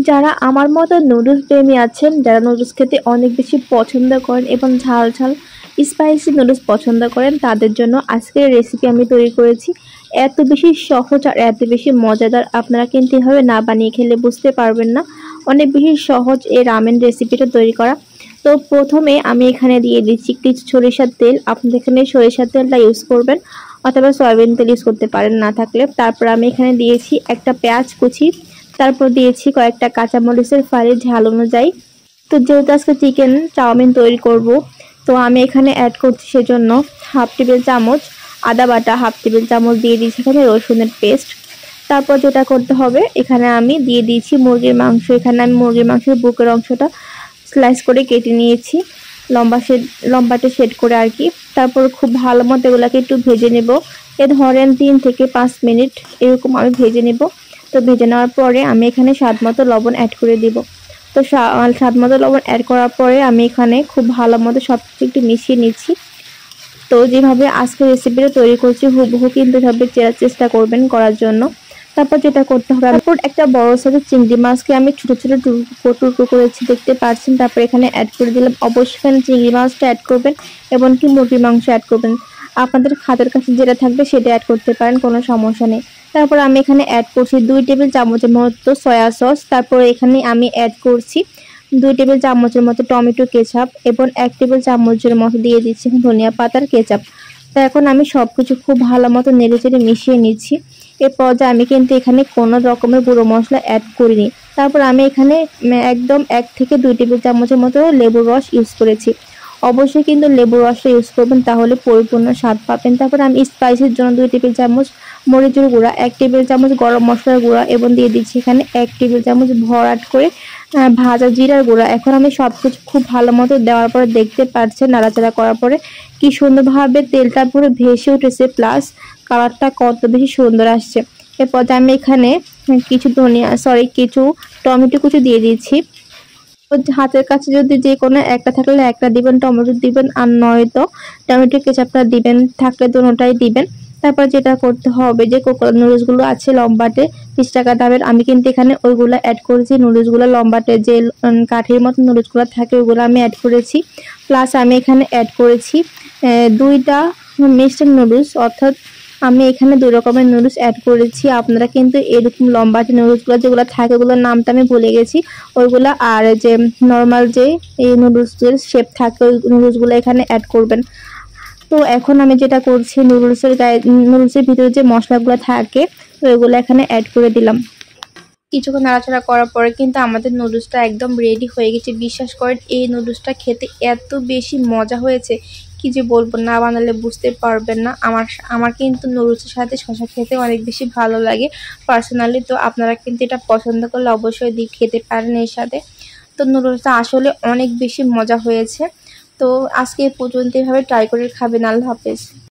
যারা আমার মতো নুডলস প্রেমী আছেন, যারা নুডলস খেতে অনেক বেশি পছন্দ করেন এবং ঝাল ঝাল স্পাইসি নুডলস পছন্দ করেন, তাদের জন্য আজকের রেসিপি আমি তৈরি করেছি। এত বেশি সহজ আর এত বেশি মজাদার, আপনারা কিন্তু এভাবে না বানিয়ে খেলে বুঝতে পারবেন না। অনেক বেশি সহজ এই রামেন রেসিপিটা তৈরি করা। তো প্রথমে আমি এখানে দিয়ে দিচ্ছি কিছু সরিষার তেল। আপনি এখানে সরিষার তেলটা ইউজ করবেন অথবা সয়াবিন তেল ইউজ করতে পারেন না থাকলে। তারপর আমি এখানে দিয়েছি একটা পেঁয়াজ কুচি, তারপর দিয়েছি কয়েকটা কাঁচামরিচের ফালি ঝাল অনুযায়ী। তো যেহেতু আজকে চিকেন চাউমিন তৈরি করব, তো আমি এখানে অ্যাড করছি সেজন্য হাফ টেবিল চামচ আদা বাটা, হাফ টেবিল চামচ দিয়ে দিয়েছি এখানে রসুনের পেস্ট। তারপর যেটা করতে হবে, এখানে আমি দিয়ে দিয়েছি মুরগির মাংস। এখানে আমি মুরগির মাংসের বুকের অংশটা স্লাইস করে কেটে নিয়েছি, লম্বাটে শেড করে আর কি। তারপর খুব ভালো মতো এগুলোকে একটু ভেজে নেব। ধরেন 3 থেকে 5 মিনিট এরকম আমি ভেজে নেব। তো ভেজে নেওয়ার পরে আমি এখানে স্বাদ মতো লবণ অ্যাড করে দিব। তো স্বাদ মতো লবণ অ্যাড করার পরে আমি এখানে খুব ভালো মতো সব কিছু একটু মিশিয়ে নিচ্ছি। তো যেভাবে আজকে রেসিপিটা তৈরি করছি হুবহু কিন্তু এভাবে চেষ্টা করবেন করার জন্য। তারপর যেটা করতে হবে, তারপর একটা বড় সাইজের চিংড়ি মাছকে আমি ছোট ছোট টুকরো করেছি, দেখতে পাচ্ছেন। তারপর এখানে অ্যাড করে দিলাম। অবশ্যই এখানে চিংড়ি মাছটা অ্যাড করবেন এবং কি মুরগির মাংস অ্যাড করবেন। আপনাদের হাতের কাছে যেটা থাকবে সেটা অ্যাড করতে পারেন, কোনো সমস্যা নেই। তারপর আমি এখানে অ্যাড করছি 2 টেবিল চামচের মতো সয়া সস। তারপর এখানে আমি অ্যাড করছি 2 টেবিল চামচের মতো টমেটো কেচাপ এবং 1 টেবিল চামচের মতো দিয়ে দিচ্ছি ধনিয়া পাতার কেচাপ। তো এখন আমি সবকিছু খুব ভালো মতো নেড়েচেড়ে মিশিয়ে নিচ্ছি। এর পর্যায়ে আমি কিন্তু এখানে কোনো রকমের গুঁড়ো মশলা অ্যাড করিনি। তারপর আমি এখানে একদম 1 থেকে 2 টেবিল চামচের মতো লেবুর রস ইউজ করেছি। অবশ্যই কিন্তু লেবুর রসটা ইউজ করবেন, তাহলে পরিপূর্ণ স্বাদ পাবেন। তারপর আমি স্পাইসির জন্য 2 টেবিল চামচ মরিচের গুঁড়া, 1 টেবিল চামচ গরম মশলার গুঁড়া এবং দিয়ে দিচ্ছি এখানে 1 টেবিল চামচ ভরাট করে ভাজা জিরার গুঁড়া। এখন আমি সবকিছু খুব ভালো মতো দেওয়ার পরে দেখতে পাচ্ছেন নাড়াচাড়া করার পরে কি সুন্দরভাবে তেলটা পুরো ভেসে উঠেছে, প্লাস কালারটা কত বেশি সুন্দর আসছে। এরপর আমি এখানে কিছু টমেটো কুচি দিয়ে দিচ্ছি। হাতের কাছে যদি যে কোনো একটা থাকলে একটা দিবেন, টমেটো দিবেন, আর নয়তো টমেটো কেচাপটা দিবেন, থাকলে দুটোটাই দিবেন। তারপর যেটা করতে হবে, যে কোকোনাট নুডলসগুলো আছে লম্বাটে 20 টাকা দামের, আমি কিন্তু এখানে ওইগুলো অ্যাড করেছি। নুডলসগুলো লম্বাটে যে কাঠির মতো নুডলসগুলো থাকে ওইগুলো আমি অ্যাড করেছি। প্লাস আমি এখানে অ্যাড করেছি 2টা মিক্সড নুডলস, অর্থাৎ আমি এখানে 2 রকমের নুডলস অ্যাড করেছি। আপনারা কিন্তু এরকম লম্বাটে নুডলসগুলো যেগুলো থাকে ওগুলোর নামটা আমি ভুলে গেছি, ওইগুলো আর যে নর্মাল যে এই নুডলসের শেপ থাকে ওই নুডলসগুলো এখানে অ্যাড করবেন। তো এখন আমি যেটা করছি, নুডলসের ভিতরে যে মশলাগুলো থাকে ওইগুলো এখানে অ্যাড করে দিলাম। কিছুক্ষণ নাড়াচাড়া করার পরে কিন্তু আমাদের নুডলসটা একদম রেডি হয়ে গেছে। বিশ্বাস করেন এই নুডলসটা খেতে এত বেশি মজা হয়েছে, কি যে বলবো, না বানালে বুঝতে পারবেন না। আমার কিন্তু নুডলসের সাথে শসা খেতে অনেক বেশি ভালো লাগে পার্সোনালি। তো আপনারা কিন্তু এটা পছন্দ করলে অবশ্যই খেতে পারেন এর সাথে। তো নুডলসটা আসলে অনেক বেশি মজা হয়েছে। তো আজকে এই পর্যন্ত এভাবে ট্রাই করে খাবেন। আল্লাহ হাফেজ।